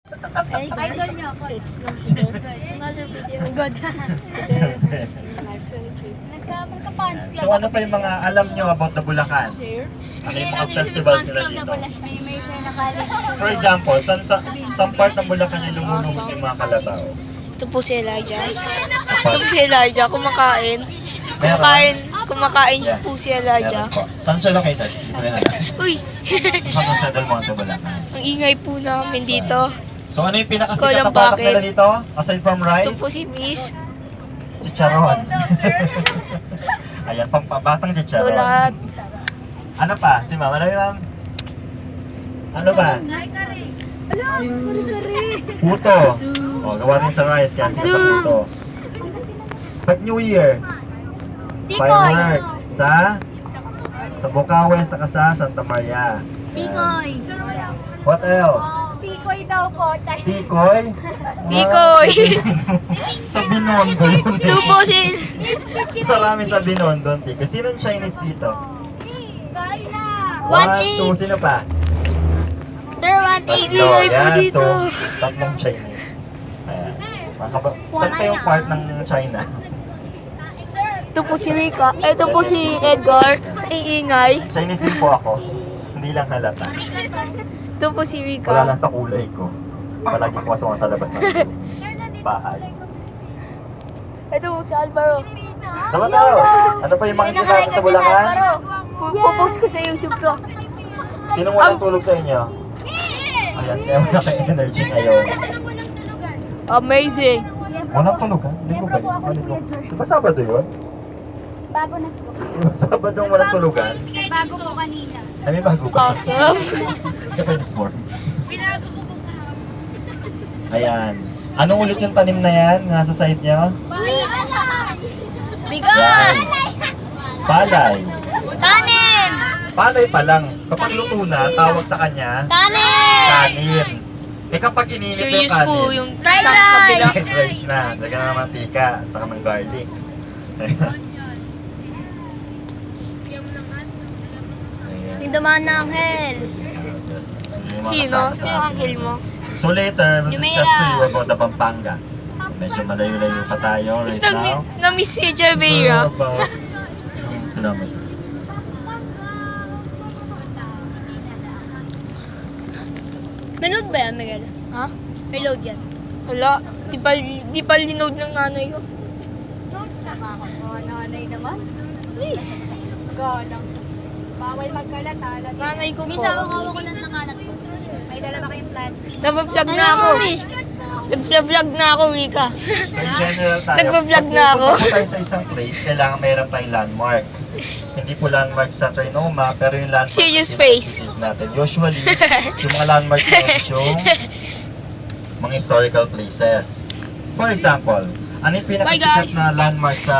Hey guys, it's another video. Good. So ano pa yung mga alam nyo about the Bulacan? Ano yung mga festivals nila dito? May share na college. For example, saan part ng Bulacan yung lumulubos yung mga kalabaw? Ito po si Elijah. Ito po si Elijah, kumakain. Kumakain Yeah. po si Elijah. Meron po. Saan siya located? Uy! Saan sa Del Monte, Bulacan? Ang ingay po namin dito. So ano yung pinakasikat Ikaw na lang product bakit? nila dito? Aside from Ito rice, po si Miss. chicharon. Ayan, batang Ito chicharon. lahat. Ano pa? Si ma'am, ano yung ma'am? Ano ba? Puto. O, gawa rin sa rice, kaya sikat sa puto. Pag New Year, fireworks sa Bukawi, saka sa Santa Maria. Tikoy. What else? Tikoy daw po. Tikoy? Tikoy. Sa Binondo yun. Ito po si... Marami sa Binondo. Tikoy. Sinong Chinese dito? Carla. 1, 2, sino pa? Sir, 180. Tatlo. Ingay po Yan. dito. So, tatlong Chinese. Ayan. Saan pa yung part ng China? Ito po si Rika. Ito po si Edgar. Iingay. Chinese din po ako. Hindi lang halata. Ito po si Wala Rika. lang sa kulay ko. Palagi ko kasi sa labas ng bahay. Ito po si Alvaro. Sabatos! Ano pa yung makikita natin sa Bulacan? Pupost ko sa YouTube ko. Sinong walang tulog sa inyo? Ayan, kaya wala kayo energy ngayon. Amazing. Walang tulog ha? Hindi ko ba yun? Diba Sabado yun? Bago na po. Diba Sabado ang walang tulugan? Bago po kanina. Ay, may bago pa. Awesome. Uniform. Ayan. Anong ulit yung tanim na yan? Nasa side nyo? Bigas! Palay. Kanin! Palay pa lang. Kapag luto na, tawag sa kanya, Kanin! kanin. Eh kapag ininit na yung Serious po kanin, yung Fried isang rice. kabila. fried rice na. Lagyan na ng mantika, saka ng garlic. Ayan. Yung dumaan na anghel. Yung mga Sino? kasama sa Sino ang atin. kill mo? So later, we'll Jumeirah. discuss to you about the Pampanga. Medyo malayo-layo pa tayo right Basta now. na-miss si Javera. About kilometers. May load ba yan, Miguel? Ha? May load yan. Wala. Di pa linood ng nanay ko. Nanay naman. Please. Galang. Bawal magkalat ha. Nanay ko po. Minsan ako ko lang nakalat ko. May dala ba kayong plastic? Nagpa-vlog na ako. Nagpa-vlog na ako, Rika. So in general tayo, Nagpa-vlog na ako. pag pupunta tayo sa isang place, kailangan mayroon tayong landmark. Hindi po landmark sa Trinoma, pero yung landmark Serious na face. pinag-isip natin. Usually, yung mga landmark na yung mga historical places. For example, ano yung pinakasikat guys. na landmark sa